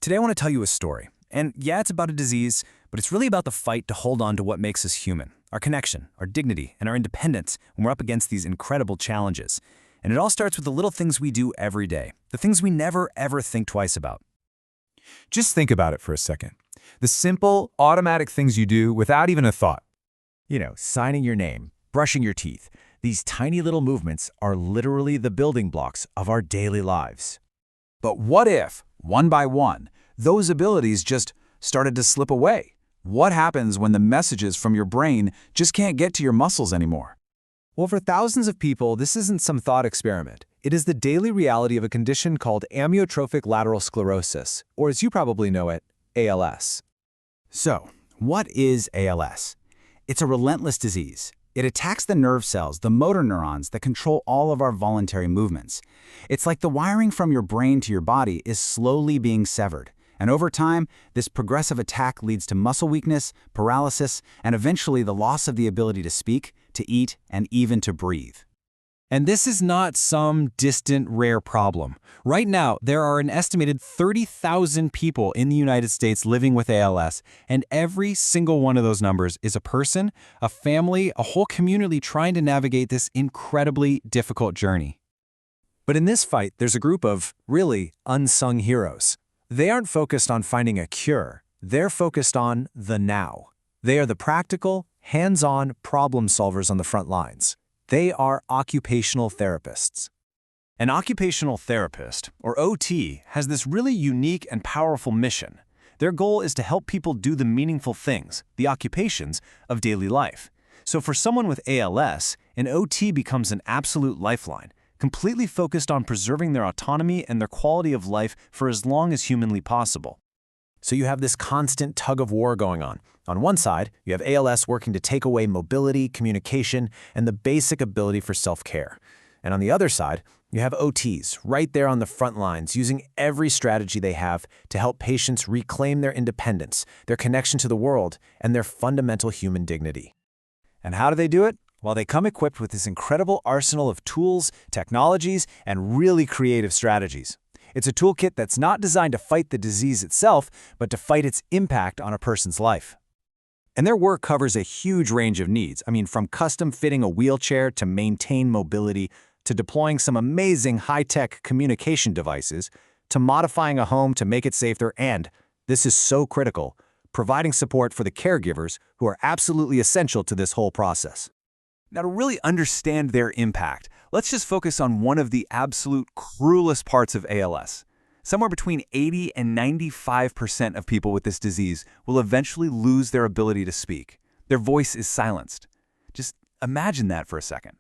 Today I want to tell you a story. And yeah, it's about a disease, but it's really about the fight to hold on to what makes us human, our connection, our dignity, and our independence when we're up against these incredible challenges. And it all starts with the little things we do every day, the things we never, ever think twice about. Just think about it for a second. The simple, automatic things you do without even a thought. Signing your name, brushing your teeth. These tiny little movements are literally the building blocks of our daily lives. But what if, one by one, those abilities just started to slip away? What happens when the messages from your brain just can't get to your muscles anymore? Well, for thousands of people, this isn't some thought experiment. It is the daily reality of a condition called amyotrophic lateral sclerosis, or as you probably know it, ALS. So, what is ALS? It's a relentless disease. It attacks the nerve cells, the motor neurons that control all of our voluntary movements. It's like the wiring from your brain to your body is slowly being severed. And over time, this progressive attack leads to muscle weakness, paralysis, and eventually the loss of the ability to speak, to eat, and even to breathe. And this is not some distant, rare problem. Right now, there are an estimated 30,000 people in the United States living with ALS, and every single one of those numbers is a person, a family, a whole community trying to navigate this incredibly difficult journey. But in this fight, there's a group of, really, unsung heroes. They aren't focused on finding a cure. They're focused on the now. They are the practical, hands-on problem solvers on the front lines. They are occupational therapists. An occupational therapist, or OT, has this really unique and powerful mission. Their goal is to help people do the meaningful things, the occupations, of daily life. So for someone with ALS, an OT becomes an absolute lifeline, completely focused on preserving their autonomy and their quality of life for as long as humanly possible. So you have this constant tug-of-war going on. On one side, you have ALS working to take away mobility, communication, and the basic ability for self-care. And on the other side, you have OTs right there on the front lines, using every strategy they have to help patients reclaim their independence, their connection to the world, and their fundamental human dignity. And how do they do it? Well, they come equipped with this incredible arsenal of tools, technologies, and really creative strategies. It's a toolkit that's not designed to fight the disease itself, but to fight its impact on a person's life. And their work covers a huge range of needs. From custom fitting a wheelchair to maintain mobility, to deploying some amazing high-tech communication devices, to modifying a home to make it safer, and, this is so critical, providing support for the caregivers who are absolutely essential to this whole process. Now, to really understand their impact, let's just focus on one of the absolute cruelest parts of ALS. Somewhere between 80 and 95% of people with this disease will eventually lose their ability to speak. Their voice is silenced. Just imagine that for a second.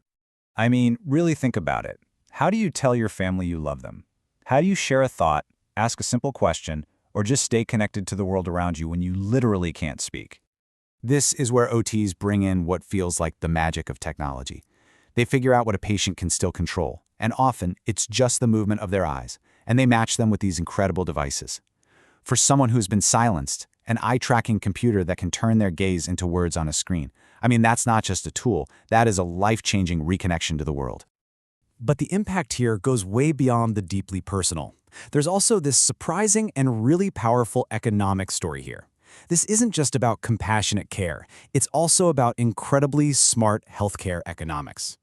Really think about it. How do you tell your family you love them? How do you share a thought, ask a simple question, or just stay connected to the world around you when you literally can't speak? This is where OTs bring in what feels like the magic of technology. They figure out what a patient can still control, and often it's just the movement of their eyes, and they match them with these incredible devices. For someone who's been silenced, an eye-tracking computer that can turn their gaze into words on a screen. That's not just a tool, that is a life-changing reconnection to the world. But the impact here goes way beyond the deeply personal. There's also this surprising and really powerful economic story here. This isn't just about compassionate care. It's also about incredibly smart healthcare economics.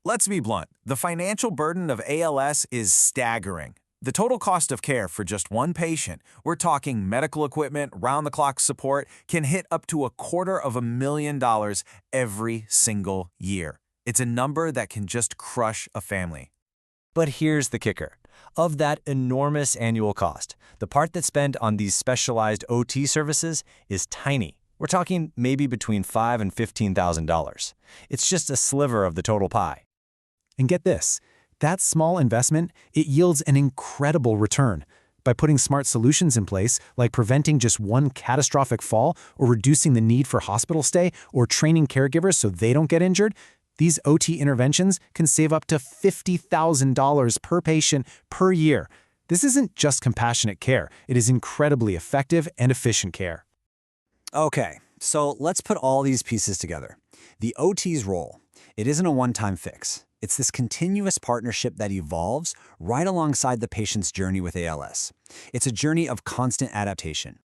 Let's be blunt. The financial burden of ALS is staggering. The total cost of care for just one patient, we're talking medical equipment, round-the-clock support, can hit up to $250,000 every single year. It's a number that can just crush a family. But here's the kicker. Of that enormous annual cost, the part that's spent on these specialized OT services is tiny. We're talking maybe between $5,000 and $15,000. It's just a sliver of the total pie. And get this, that small investment, it yields an incredible return. By putting smart solutions in place, like preventing just one catastrophic fall, or reducing the need for hospital stay, or training caregivers so they don't get injured, these OT interventions can save up to $50,000 per patient per year. This isn't just compassionate care. It is incredibly effective and efficient care. Okay, so let's put all these pieces together. The OT's role, it isn't a one-time fix. It's this continuous partnership that evolves right alongside the patient's journey with ALS. It's a journey of constant adaptation.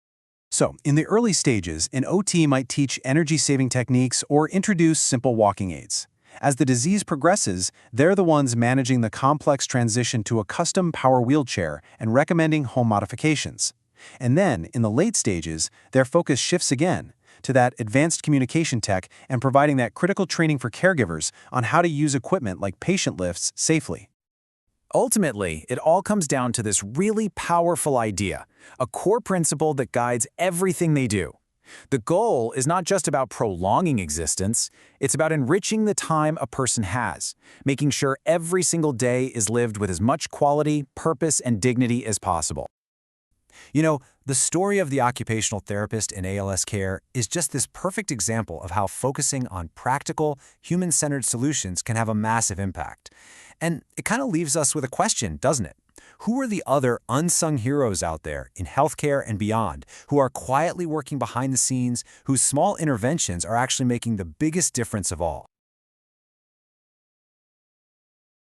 So, in the early stages, an OT might teach energy-saving techniques or introduce simple walking aids. As the disease progresses, they're the ones managing the complex transition to a custom power wheelchair and recommending home modifications. And then, in the late stages, their focus shifts again to that advanced communication tech and providing that critical training for caregivers on how to use equipment like patient lifts safely. Ultimately, it all comes down to this really powerful idea, a core principle that guides everything they do. The goal is not just about prolonging existence, it's about enriching the time a person has, making sure every single day is lived with as much quality, purpose, and dignity as possible. You know, the story of the occupational therapist in ALS care is just this perfect example of how focusing on practical, human-centered solutions can have a massive impact. And it kind of leaves us with a question, doesn't it? Who are the other unsung heroes out there in healthcare and beyond who are quietly working behind the scenes, whose small interventions are actually making the biggest difference of all?